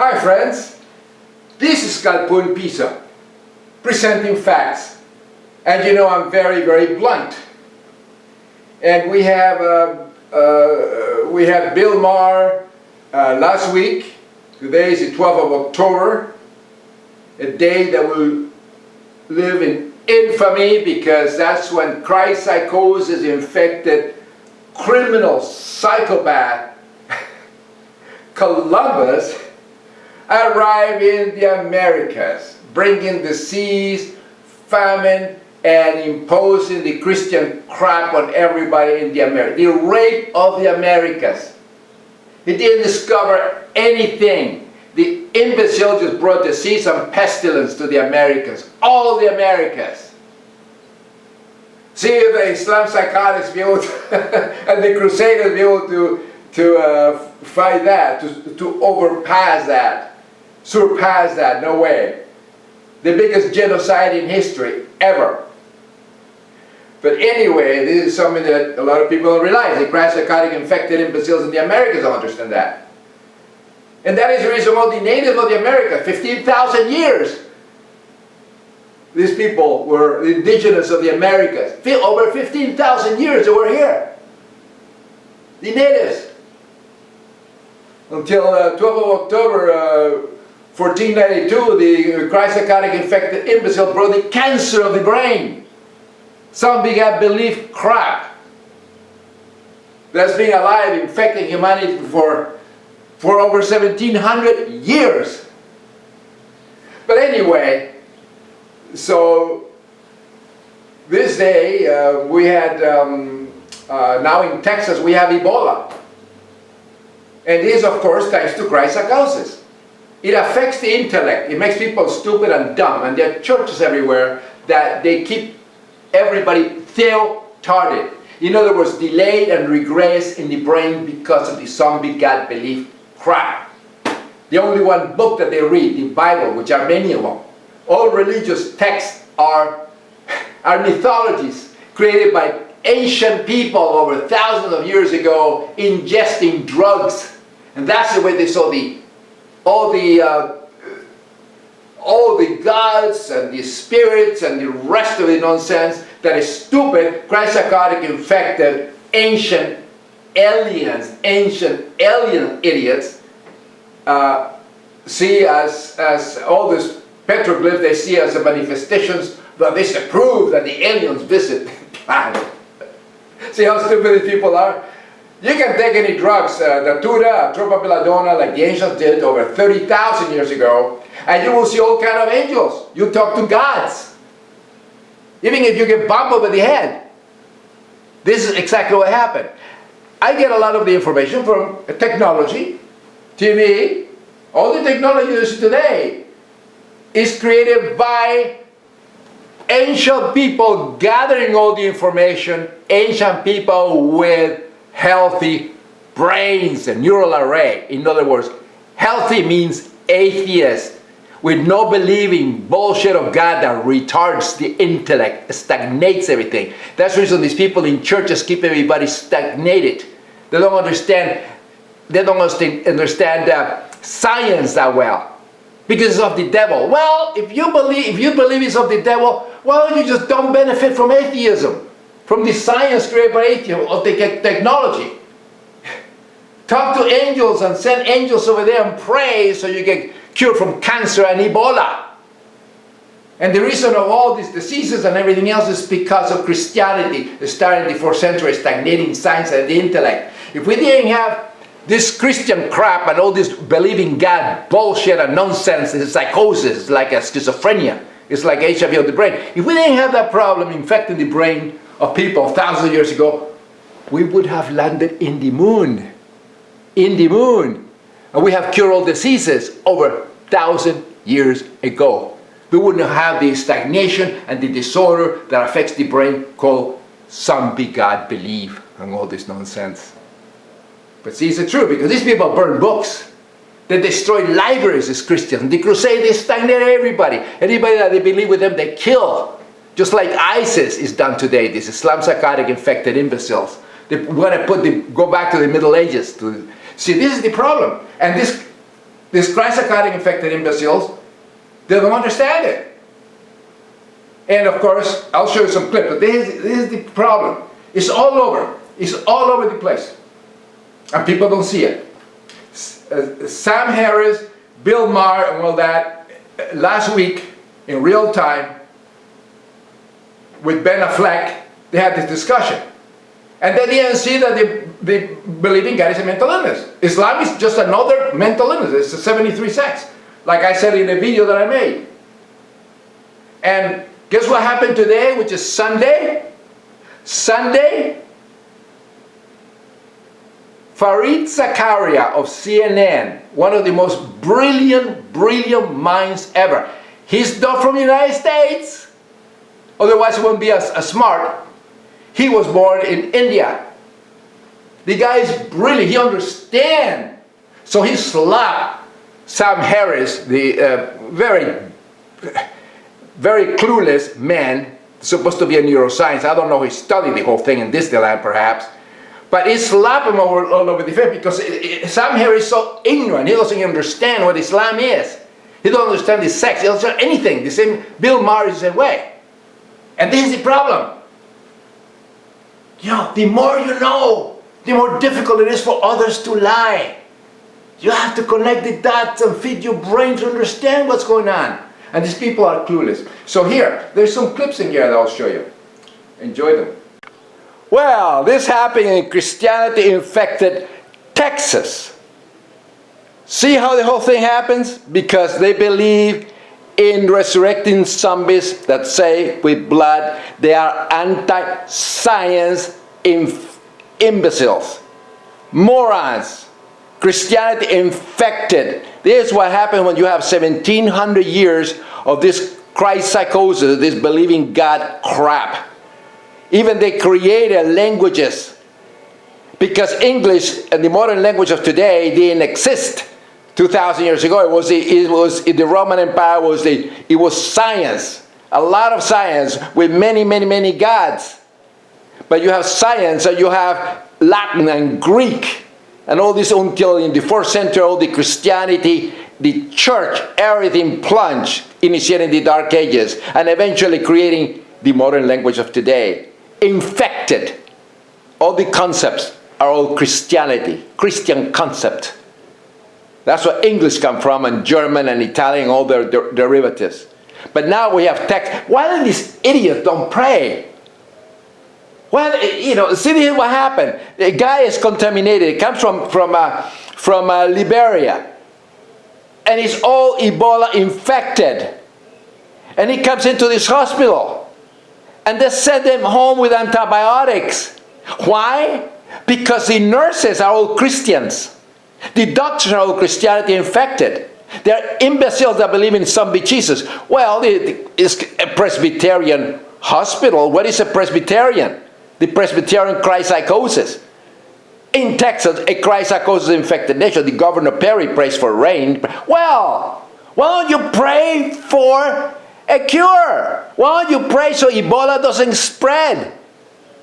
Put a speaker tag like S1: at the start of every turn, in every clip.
S1: Hi friends, this is Galpun Pisa, presenting facts. And you know I'm very, very blunt. And we have Bill Maher last week. Today is the 12th of October, a day that will live in infamy because that's when Christ psychosis infected criminal psychopath Columbus arrived in the Americas, bringing disease, famine, and imposing the Christian crap on everybody in the Americas. The rape of the Americas. He didn't discover anything. The imbecile just brought disease and pestilence to the Americas. All the Americas. See if the Islam psychotics be able to, and the Crusaders be able to fight that, to overpass that. Surpass that, no way. The biggest genocide in history, ever. But anyway, this is something that a lot of people don't realize. The Christ psychotic infected imbeciles in the Americas don't understand that. And that is the reason why the natives of the Americas, 15,000 years, these people were the indigenous of the Americas. Over 15,000 years they were here. The natives. Until 12th of October 1492, the Christ psychotic infected imbecile brought the cancer of the brain. Some began belief crap that's been alive, infecting humanity for over 1,700 years. But anyway, so this day we had, now in Texas we have Ebola. And this, of course, thanks to Christ psychosis. It affects the intellect. It makes people stupid and dumb. And there are churches everywhere that they keep everybody theo-tarded. In other words, delayed and regress in the brain because of the zombie God belief crap. The only one book that they read, the Bible, which are many of them. All religious texts are mythologies created by ancient people over thousands of years ago ingesting drugs. And that's the way they saw all the gods and the spirits and the rest of the nonsense that is stupid, Christ psychotic infected ancient aliens, ancient alien idiots see as all this petroglyph they see as the manifestations that they prove that the aliens visit the planet. See how stupid these people are? You can take any drugs, datura, tropa belladonna, like the ancients did over 30,000 years ago, and you will see all kind of angels. You talk to gods. Even if you get bumped over the head. This is exactly what happened. I get a lot of the information from technology, TV. All the technology used today is created by ancient people gathering all the information, ancient people with healthy brains and neural array. In other words, healthy means atheist, with no believing bullshit of God that retards the intellect, stagnates everything. That's the reason these people in churches keep everybody stagnated. They don't understand science that well. Because it's of the devil. Well, if you believe it's of the devil, why don't you just don't benefit from atheism? From the science created by atheism, or technology. Talk to angels and send angels over there and pray so you get cured from cancer and Ebola. And the reason of all these diseases and everything else is because of Christianity, starting in the 4th century, stagnating science and the intellect. If we didn't have this Christian crap and all this believing God bullshit and nonsense, it's psychosis, it's like a schizophrenia, it's like HIV of the brain. If we didn't have that problem infecting the brain of people thousands of years ago, we would have landed in the moon. In the moon. And we have cured all diseases over 1,000 years ago. We wouldn't have the stagnation and the disorder that affects the brain called zombie God belief and all this nonsense. But see, it's true because these people burn books. They destroy libraries as Christians. The crusade, they stagnate everybody. Anybody that they believe with them, they kill. Just like ISIS is done today, these Islam psychotic infected imbeciles. They want to go back to the Middle Ages. See, this is the problem. And this These Psychotic infected imbeciles, they don't understand it. And of course, I'll show you some clips, but this is the problem. It's all over. It's all over the place. And people don't see it. Sam Harris, Bill Maher, and all that, last week, in real time, with Ben Affleck, they had this discussion. And they didn't see that they believe in God is a mental illness. Islam is just another mental illness. It's a 73 sects, like I said in the video that I made. And guess what happened today, which is Sunday? Sunday, Fareed Zakaria of CNN, one of the most brilliant minds ever. He's not from the United States, otherwise he wouldn't be as smart. He was born in India. The guy is brilliant, he understands. So he slapped Sam Harris, the very clueless man, supposed to be a neuroscience. I don't know, he studied the whole thing in Disneyland perhaps. But he slapped him all over the face because Sam Harris is so ignorant. He doesn't understand what Islam is. He doesn't understand the sex. He doesn't understand anything. The same, Bill Maher is the same way. And this is the problem. You know, the more you know, the more difficult it is for others to lie. You have to connect the dots and feed your brain to understand what's going on. And these people are clueless. So here, there's some clips in here that I'll show you. Enjoy them. Well, this happened in Christianity-infected Texas. See how the whole thing happens? Because they believe in resurrecting zombies that say with blood. They are anti-science imbeciles, morons. Christianity infected. This is what happened when you have 1700 years of this Christ psychosis, this believing God crap. Even they created languages, because English and the modern language of today didn't exist 2,000 years ago. It was in the Roman Empire. It was science, a lot of science with many gods. But you have science and you have Latin and Greek and all this until in the 4th century, all the Christianity, the church, everything plunged, initiating the Dark Ages and eventually creating the modern language of today. Infected. All the concepts are all Christianity, Christian concept. That's where English come from, and German and Italian, all their derivatives. But now we have text. Why do these idiots don't pray? Well, you know, see here what happened. The guy is contaminated. It comes from Liberia, and he's all Ebola infected. And he comes into this hospital. And they send them home with antibiotics. Why? Because the nurses are all Christians. The doctors are all Christianity infected. They're imbeciles that believe in zombie Jesus. Well, it's a Presbyterian hospital. What is a Presbyterian? The Presbyterian Christ psychosis. In Texas, a Christ psychosis infected nation. The Governor Perry prays for rain. Well, why don't you pray for a cure? Why don't you pray so Ebola doesn't spread?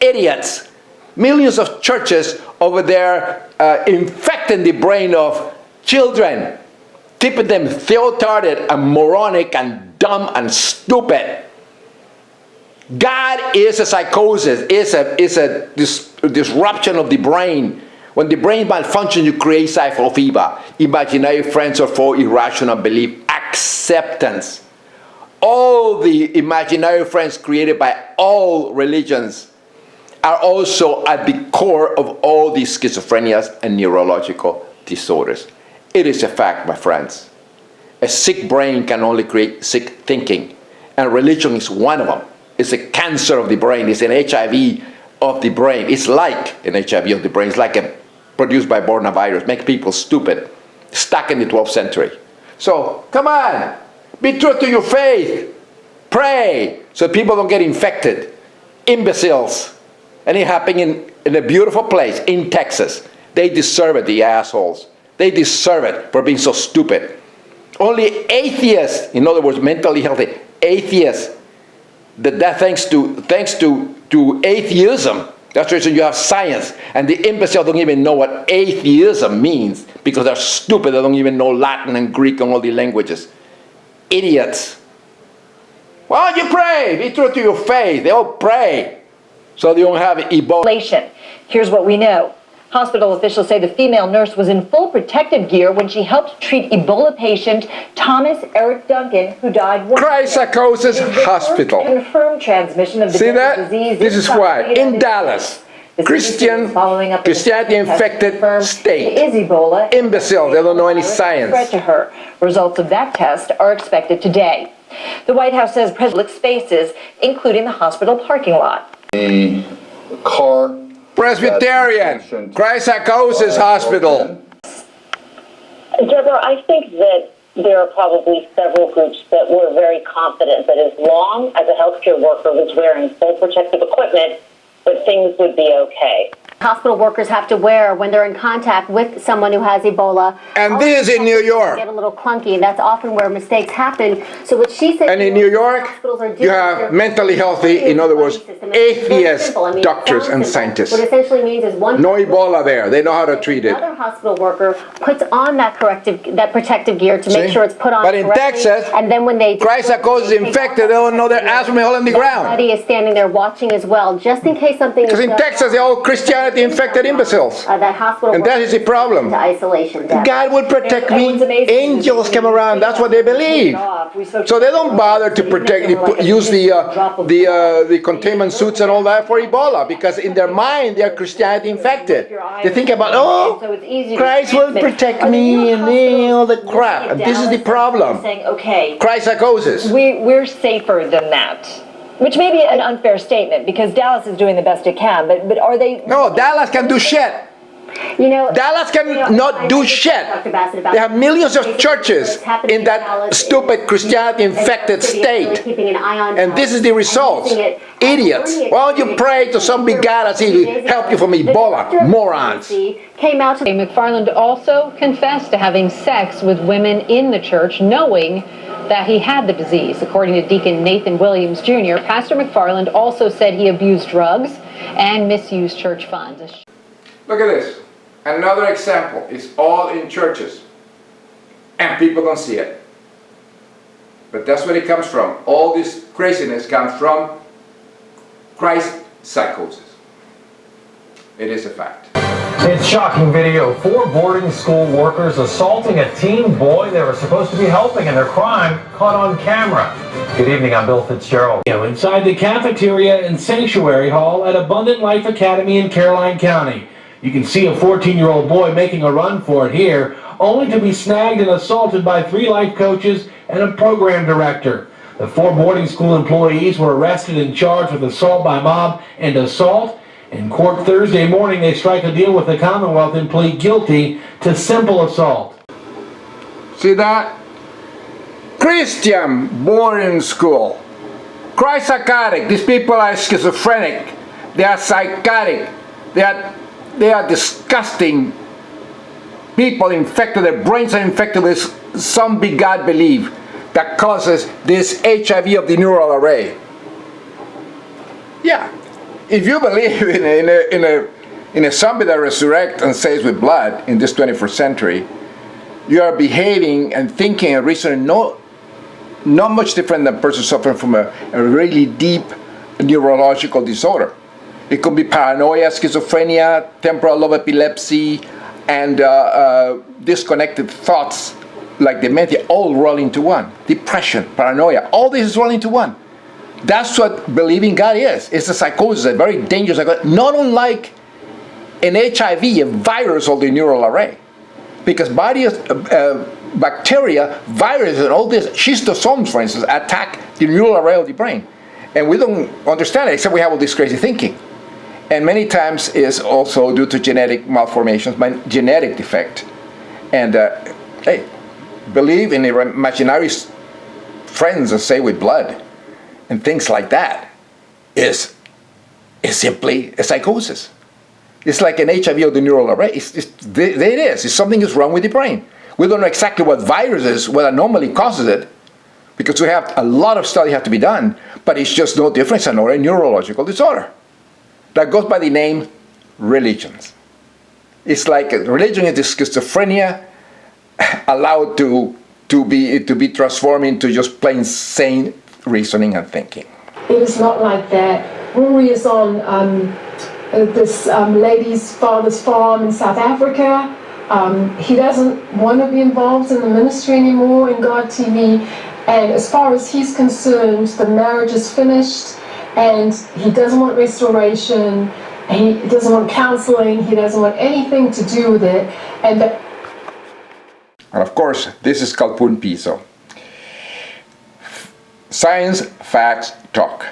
S1: Idiots. Millions of churches over there infecting the brain of children, keeping them theotarded and moronic and dumb and stupid. God is a psychosis, is a disruption of the brain. When the brain malfunctions, you create cycle fever, imaginary friends, or for irrational belief, acceptance. All the imaginary friends created by all religions are also at the core of all these schizophrenias and neurological disorders. It is a fact, my friends. A sick brain can only create sick thinking, and religion is one of them. It's a cancer of the brain. It's an HIV of the brain. It's like an HIV of the brain. It's like a produced by coronavirus. Make people stupid, stuck in the 12th century. So, come on. Be true to your faith. Pray so people don't get infected. Imbeciles. And it happened in a beautiful place in Texas. They deserve it, the assholes. They deserve it for being so stupid. Only atheists, in other words, mentally healthy atheists, that thanks to atheism, That's the reason you have science. And the imbeciles don't even know what atheism means because they're stupid. They don't even know Latin and Greek and all the languages. Idiots. Why don't you pray? Be true to your faith. They all pray so they don't have Ebola.
S2: Here's what we know. Hospital officials say the female nurse was in full protective gear when she helped treat Ebola patient Thomas Eric Duncan, who died one
S1: Psychosis Hospital.
S2: Confirmed transmission of the
S1: See that?
S2: disease.
S1: This is why in Dallas, Christianity infected state.
S2: Is Ebola
S1: Imbecile. They don't know any science.
S2: Threat to her. Results of that test are expected today. The White House says public spaces, including the hospital parking lot.
S3: The car.
S1: Presbyterian, Psychosis Hospital.
S4: Deborah, I think that there are probably several groups that were very confident that as long as a healthcare worker was wearing full protective equipment, that things would be okay.
S5: Hospital workers have to wear when they're in contact with someone who has Ebola.
S1: And this is in New York.
S5: Get a little clunky, and that's often where mistakes happen. So what she said.
S1: And in New York, you have mentally healthy, in other words, atheist doctors and scientists.
S5: What it essentially means is one.
S1: No Ebola there. They know how to treat it.
S5: Another hospital worker puts on that protective gear to make sure it's put on.
S1: But in Texas,
S5: and then when they
S1: Psychosis is infected, they don't know their ass from the hole in the ground.
S5: Somebody is standing there watching as well, just in case something.
S1: Because in Texas, they're all Christianity infected imbeciles.
S5: That hospital.
S1: And that is the problem.
S5: To isolation.
S1: God will protect me. Angels come around. That's what they believe. So they don't bother to protect, use the containment suits and all that for Ebola, because in their mind they are Christianity infected. They think about, oh, Christ will protect me and all the crap. And this is the problem. Psychosis.
S2: We're safer than that. Which may be an unfair statement because Dallas is doing the best it can, but are they?
S1: No, Dallas can do shit.
S5: You know,
S1: Dallas cannot do shit. They have millions of churches in that stupid Christianity-infected state. And this is the result. Idiots. Why don't you pray to some big God and see if he help you from Ebola? Morons.
S6: McFarland also confessed to having sex with women in the church, knowing that he had the disease. According to Deacon Nathan Williams Jr., Pastor McFarland also said he abused drugs and misused church funds.
S1: Look at this. Another example. It's all in churches. And people don't see it. But that's where it comes from. All this craziness comes from psychosis. It is a fact.
S7: It's shocking video. 4 boarding school workers assaulting a teen boy they were supposed to be helping in their crime caught on camera. Good evening, I'm Bill Fitzgerald.
S8: Inside the cafeteria and sanctuary hall at Abundant Life Academy in Caroline County. You can see a 14-year-old boy making a run for it here, only to be snagged and assaulted by 3 life coaches and a program director. The 4 boarding school employees were arrested and charged with assault by mob and assault. In court Thursday morning, they strike a deal with the Commonwealth and plead guilty to simple assault.
S1: See that? Christian boarding school. Psychotic. These people are schizophrenic. They are psychotic. They are disgusting people infected. Their brains are infected with some big God belief that causes this HIV of the neural array. Yeah. If you believe in a zombie that resurrects and saves with blood in this 21st century, you are behaving and thinking and reasoning not much different than a person suffering from a really deep neurological disorder. It could be paranoia, schizophrenia, temporal lobe epilepsy, and disconnected thoughts like dementia, all roll into one. Depression, paranoia, all this is rolling into one. That's what believing God is. It's a psychosis, a very dangerous psychosis, not unlike an HIV, a virus of the neural array. Because bacteria, viruses, and all this, schistosomes, for instance, attack the neural array of the brain. And we don't understand it, except we have all this crazy thinking. And many times is also due to genetic malformations, genetic defect. And hey, believe in imaginary friends that say with blood and things like that is simply a psychosis. It's like an HIV of the neural array. It is. It's something is wrong with the brain. We don't know exactly what virus is, what anomaly causes it, because we have a lot of study have to be done, but it's just no different than a neurological disorder. that goes by the name religions. It's like religion is this schizophrenia allowed to be transformed into just plain sane reasoning and thinking.
S9: It is not like that. Rory is on this lady's father's farm in South Africa. He doesn't want to be involved in the ministry anymore in God TV. And as far as he's concerned, the marriage is finished and he doesn't want restoration. He doesn't want counseling. He doesn't want anything to do with it. And
S1: of course, this is called Pun Piso. Science, facts, talk.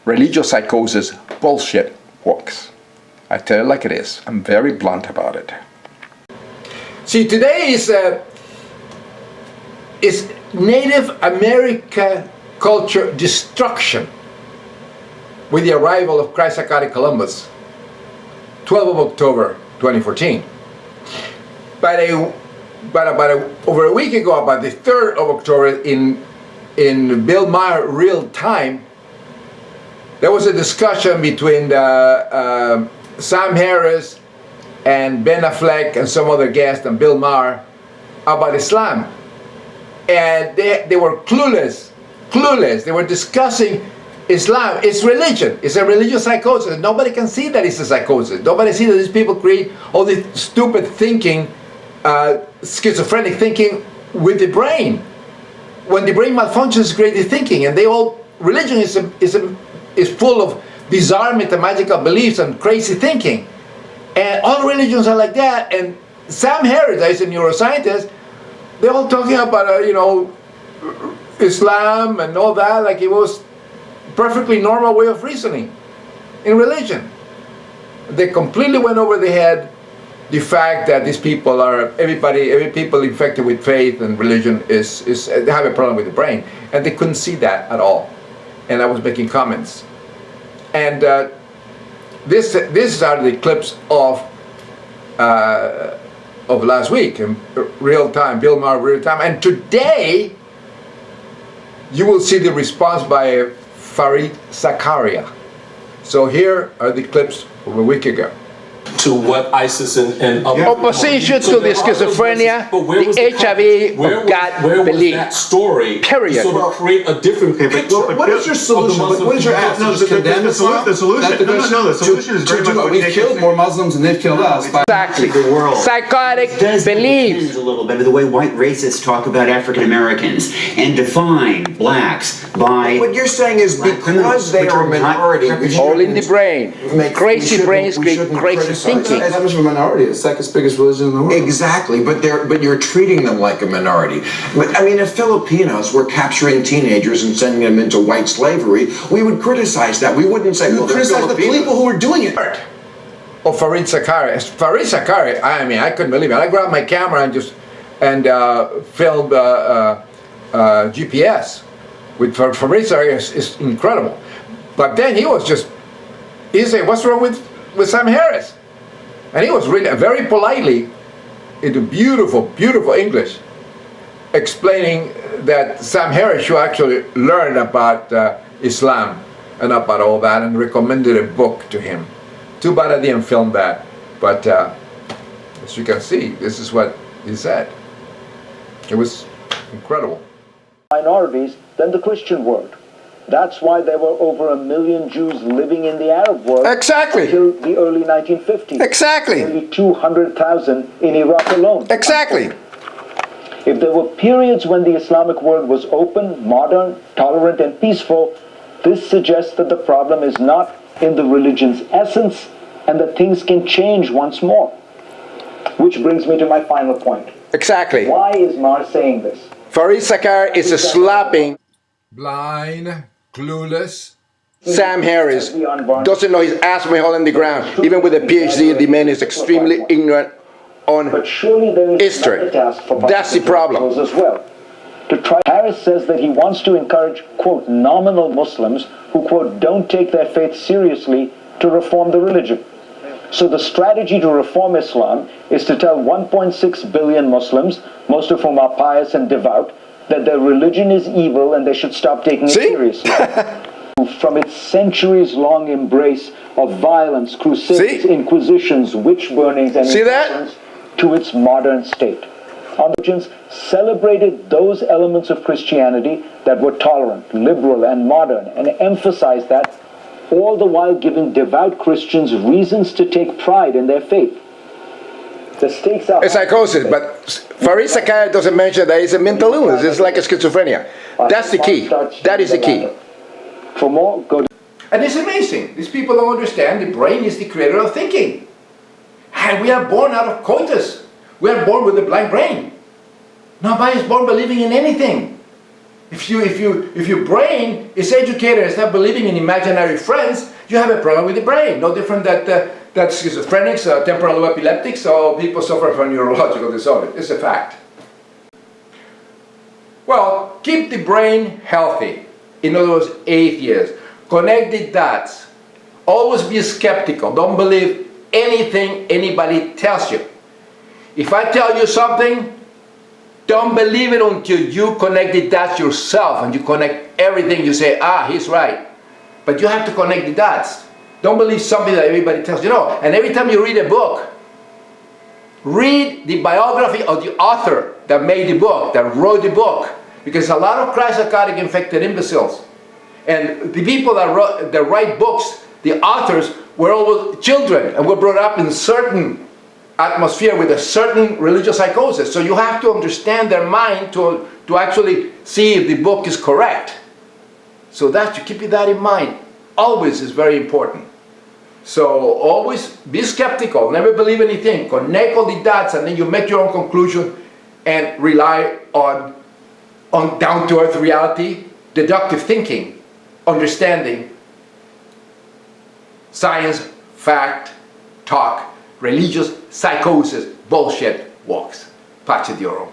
S1: Religious psychosis, bullshit, works. I tell it like it is. I'm very blunt about it. See, today is Native American culture destruction with the arrival of Psychotic Columbus, 12th of October 2014. Over a week ago, about the 3rd of October, in Bill Maher real time, there was a discussion between Sam Harris and Ben Affleck and some other guests and Bill Maher about Islam. And they were clueless. They were discussing Islam. It's religion. It's a religious psychosis. Nobody can see that it's a psychosis. Nobody sees that these people create all this stupid thinking, schizophrenic thinking with the brain. When the brain malfunctions, creative thinking, and religion is full of bizarre mathematical beliefs and crazy thinking, and all religions are like that. And Sam Harris, is a neuroscientist, they're all talking about Islam and all that like it was perfectly normal way of reasoning in religion. They completely went over the head the fact that these people every people infected with faith and religion they have a problem with the brain, and they couldn't see that at all. And I was making comments, and this are the clips of last week in real time, Bill Maher real time, and today you will see the response by Fareed Zakaria. So here are the clips of a week ago.
S10: To what ISIS and other
S1: opposition to the schizophrenia, the HIV of God belief.
S10: That story?
S1: Period.
S10: So to create a different picture.
S11: What is your solution? What is your ask?
S12: The solution is very much we've killed more Muslims than they've killed us.
S1: Exactly.
S13: The world.
S1: Psychotic beliefs.
S13: A little bit of the way white racists talk about African Americans and define blacks by.
S11: What you're saying is because they are a minority,
S1: all in the brain. Crazy brains create crazy thinking.
S12: How much of a minority? The second biggest religion in the world.
S11: Exactly, but you're treating them like a minority. But I mean, if Filipinos were capturing teenagers and sending them into white slavery, we would criticize that. We wouldn't say, well,
S12: criticize the people who are doing it.
S1: Of Fareed Zakaria. Fareed Zakaria, I mean, I couldn't believe it. I grabbed my camera and filmed GPS with Fareed Zakaria. Is incredible. But then he said, what's wrong with Sam Harris? And he was really very politely, into beautiful, beautiful English, explaining that Sam Harris should actually learn about Islam and about all that, and recommended a book to him. Too bad I didn't film that, but as you can see, this is what he said. It was incredible.
S14: Minorities than the Christian world. That's why there were over 1 million Jews living in the Arab world until the early 1950s.
S1: Exactly.
S14: Nearly 200,000 in Iraq alone.
S1: Exactly.
S14: If there were periods when the Islamic world was open, modern, tolerant, and peaceful, this suggests that the problem is not in the religion's essence and that things can change once more. Which brings me to my final point.
S1: Exactly.
S14: Why is Maher saying this?
S1: Fareed Zakaria is slapping blind, clueless Sam Harris. Doesn't know his ass may hole in the ground. Even with a PhD, the man is extremely ignorant on history. That's the problem.
S14: As well. Harris says that he wants to encourage, quote, nominal Muslims who, quote, don't take their faith seriously to reform the religion. So the strategy to reform Islam is to tell 1.6 billion Muslims, most of whom are pious and devout, that their religion is evil and they should stop taking it seriously. from its centuries-long embrace of violence, crusades, inquisitions, witch burnings, and intolerance to its modern state. Religions celebrated those elements of Christianity that were tolerant, liberal, and modern, and emphasized that, all the while giving devout Christians reasons to take pride in their faith. The stakes are...
S1: It's psychosis, but Farid Sakaya doesn't mention that it's a mental illness. It's like a schizophrenia. That's the key. That is the key.
S14: For more, go to...
S1: And it's amazing. These people don't understand the brain is the creator of thinking. And we are born out of coitus. We are born with a blank brain. Nobody is born believing in anything. If your brain is educated and start believing in imaginary friends, you have a problem with the brain. No different that schizophrenics, temporal epileptics, or people suffer from neurological disorders. It's a fact. Well, keep the brain healthy. In other words, atheists. Connect the dots. Always be skeptical. Don't believe anything anybody tells you. If I tell you something, don't believe it until you connect the dots yourself and you connect everything. You say, ah, he's right. But you have to connect the dots. Don't believe something that everybody tells you. No. And every time you read a book, read the biography of the author that made the book, that wrote the book. Because a lot of Psychotic infected imbeciles. And the people that write books, the authors, were all children and were brought up in certain atmosphere with a certain religious psychosis. So you have to understand their mind to actually see if the book is correct. So that you keep that in mind. Always is very important. So always be skeptical. Never believe anything. Connect all the dots and then you make your own conclusion and rely on down-to-earth reality, deductive thinking, understanding, science, fact, talk, religious psychosis, bullshit walks. Pace di oro.